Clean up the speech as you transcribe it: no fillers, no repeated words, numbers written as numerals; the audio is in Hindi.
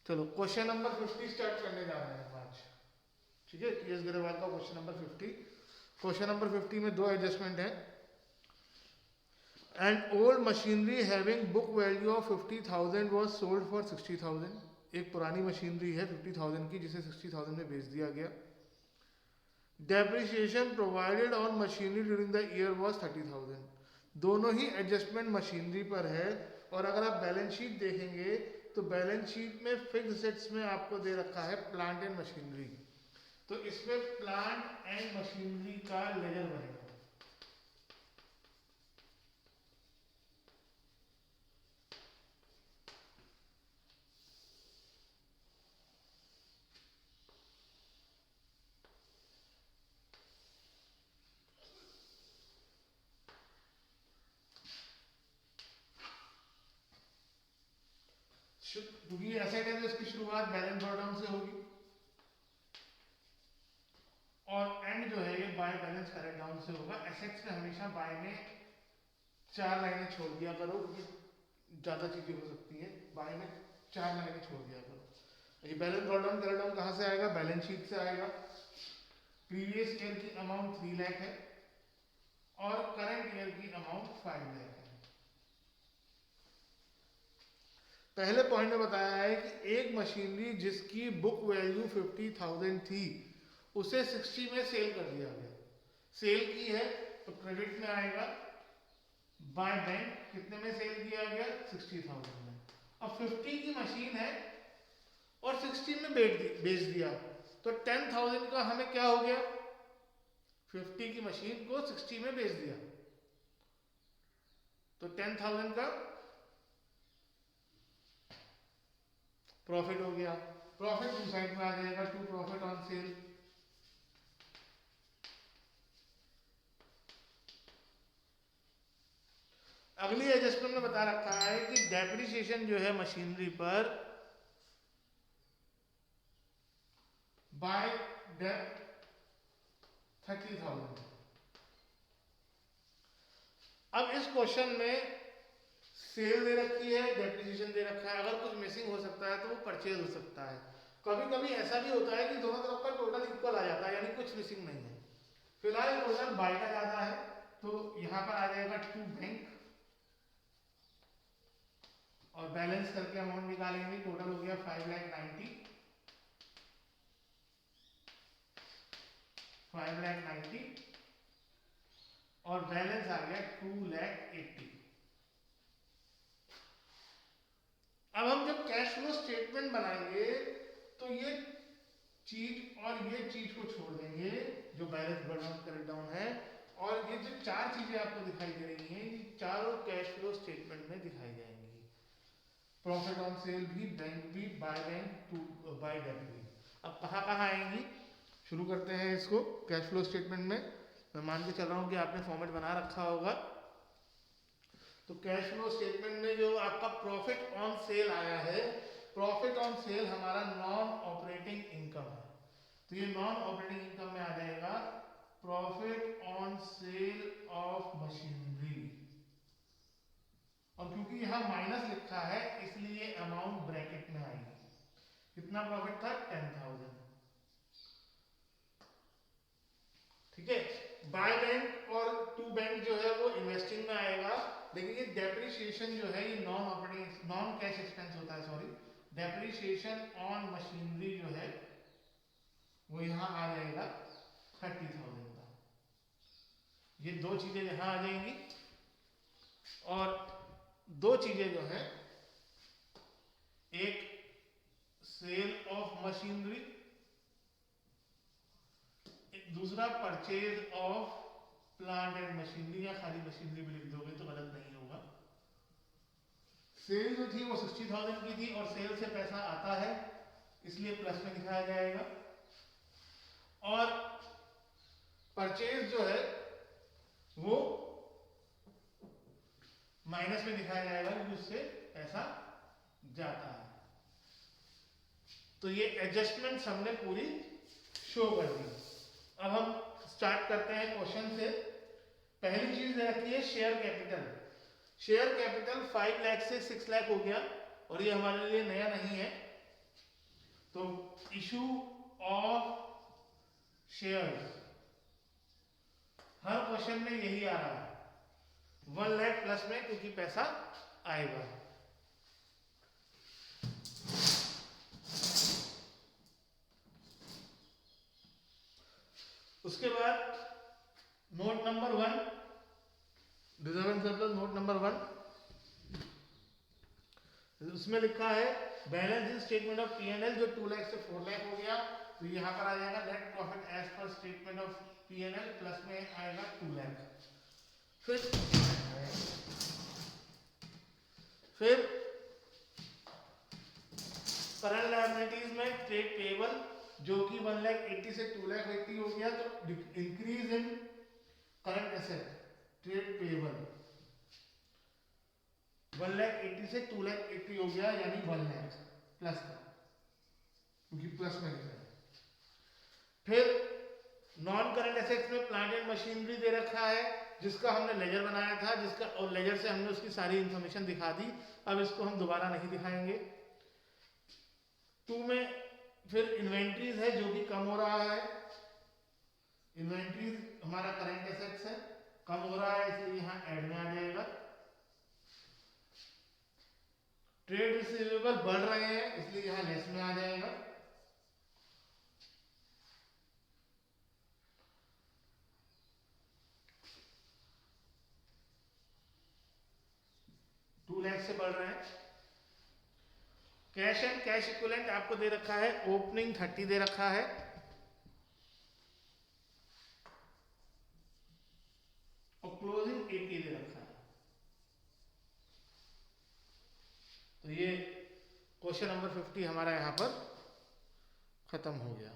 चलो क्वेश्चन नंबर 50 स्टार्ट करने जा रहे हैं आज। ठीक है, टीएस ग्रेवाल का क्वेश्चन नंबर 50। क्वेश्चन नंबर 50 में दो एडजस्टमेंट है। And old machinery having book value of 50,000 was sold for 60,000। एक पुरानी मशीनरी है 50,000 की जिसे 60,000 में बेच दिया गया। Depreciation provided on machinery during the year was 30,000। दोनों ही एडजस्टमेंट मशीनरी पर है। और अगर आप बैलेंस शीट देखेंगे तो बैलेंस शीट में फिक्स्ड एसेट्स में आपको दे रखा है प्लांट एंड मशीनरी। तो इसमें प्लांट एंड मशीनरी का लेजर बनेगा। क्योंकि एसेट है तो इसकी शुरुआत बैलेंस ड्रॉडाउन से होगी और एंड जो है ये बाय बैलेंस करेक्ट डाउन से होगा। एसेट्स में हमेशा बाय में 4 लाइनें छोड़ दिया करो क्योंकि ज्यादा चीजें हो सकती हैं। बाय में 4 लाइनें छोड़ दिया करो। ये बैलेंस ड्रॉडाउन करेक्ट डाउन कहाँ से आएगा? बैलेंस शीट से आएगा। प्रीवियस ईयर की अमाउंट 3 लाख है और करंट ईयर की अमाउंट 5 लाख है। पहले पॉइंट में बताया है कि एक मशीनरी जिसकी बुक वैल्यू 50,000 थी उसे 60 में सेल कर दिया गया। सेल की है तो क्रेडिट में आएगा। बाय बैंक कितने में सेल किया गया? 60,000 में। अब 50 की मशीन है और 60 में बेच दिया तो 10,000 का हमें क्या हो गया? 50 की मशीन को 60 में बेच दिया तो 10,000 का प्रॉफिट हो गया। प्रॉफिट टू साइड में आ जाएगा, टू प्रॉफिट ऑन सेल। अगली एडजस्टमेंट में बता रखा है कि डेप्रिसिएशन जो है मशीनरी पर बाय डेप्ट 30,000। अब इस क्वेश्चन में सेल दे रखी है, डेप्रिसिएशन दे रखा है। अगर कुछ मिसिंग हो सकता है तो वो परचेज हो सकता है। कभी कभी ऐसा भी होता है कि दोनों तरफ का टोटल इक्वल आ जाता है, यानी कुछ मिसिंग नहीं है। फिलहाल टोटल बाय का ज्यादा है तो यहां पर आ जाएगा टू बैंक और बैलेंस करके अमाउंट निकालेंगे। टोटल हो गया 5,90,000 और बैलेंस आ गया 2,80,000। अब हम जब कैश फ्लो स्टेटमेंट बनाएंगे तो ये चीज और ये चीज को छोड़ देंगे जो बैलेंस बढ़ाउन करेक्ट डाउन है। और ये जो 4 चीजें आपको दिखाई दे रही हैं ये चारों कैश फ्लो स्टेटमेंट में दिखाई जाएंगी। प्रॉफिट ऑन सेल भी, बैंक भी, by bank to by date भी। अब कहाँ कहाँ आएंगी? शुरू करते हैं इसको कैश फ्लो स्टेटमेंट में। मैं मान के चल रहा हूँ कि आपने फॉर्मेट बना रखा होगा। तो कैश फ्लो स्टेटमेंट में जो आपका प्रॉफिट ऑन सेल आया है, प्रॉफिट ऑन सेल हमारा नॉन ऑपरेटिंग इनकम है तो ये नॉन ऑपरेटिंग इनकम में आ जाएगा profit on cell of machinery. और क्योंकि यहां माइनस लिखा है इसलिए अमाउंट ब्रैकेट में आएगी। कितना प्रॉफिट था? 10,000। ठीक है। बाय बैंक और टू बैंक जो है वो इन्वेस्टिंग में आएगा। लेकिन ये डेप्रिसिएशन जो है ये non operating non cash expense होता है। सॉरी, डेप्रिसिएशन ऑन मशीनरी जो है वो यहां आ जाएगा 30,000 का। ये दो चीजें यहां आ जाएंगी और दो चीजें जो है, एक सेल ऑफ मशीनरी, दूसरा purchase of plant and machinery. या खाली मशीनरी भी लिख दोगे तो गलत नहीं होगा। सेल जो थी वो 60,000 की थी और सेल से पैसा आता है इसलिए प्लस में दिखाया जाएगा। और परचेज जो है वो माइनस में दिखाया जाएगा क्योंकि उससे पैसा जाता है। तो ये एडजस्टमेंट हमने पूरी शो कर दी। अब हम स्टार्ट करते हैं क्वेश्चन से। पहली चीज रखी है share capital. Share capital 5 lakh से 6 लाख हो गया और ये हमारे लिए नया नहीं है। Issue of shares, her question में यही आ रहा है 1 लाख प्लस में, क्योंकि पैसा आएगा। उसके बाद note number 1, reserve and surplus note number 1, उसमें लिखा है balance in statement of P&L जो 2 लाख से 4 लाख हो गया, तो यहाँ पर आ जाएगा net profit as per statement of P&L plus में आएगा 2 लाख। फिर करंट लायबिलिटीज में ट्रेड पेएबल जो कि 1,80,000 से 2,80,000 हो गया, तो increase in current asset trade payable 1,80,000 से 2,80,000 हो गया, यानी 1 लाख प्लस का, क्योंकि प्लस में लिखा है। फिर नॉन करंट एसेट्स में प्लांट एंड मशीनरी दे रखा है, जिसका हमने लेजर बनाया था, जिसका और लेजर से हमने उसकी सारी इंफॉर्मेशन दिखा दी। अब इसको हम दोबारा नहीं दिखाएंगे। 2 में फिर इन्वेंट्रीज है जो कि कम हो रहा है, इन्वेंट्रीज हमारा करंट एसेट्स है, कम हो रहा है, इसलिए यहाँ ऐड में आ जाएगा। ट्रेड रिसीवेबल बढ़ रहे हैं, इसलिए यहाँ लेस में आ जाएगा। से बढ़ रहे हैं। कैश एंड कैश इक्विवेलेंट आपको दे रखा है, ओपनिंग 30 दे रखा है, और क्लोजिंग 80 दे रखा है। तो ये क्वेश्चन नंबर 50 हमारा यहां पर खत्म हो गया।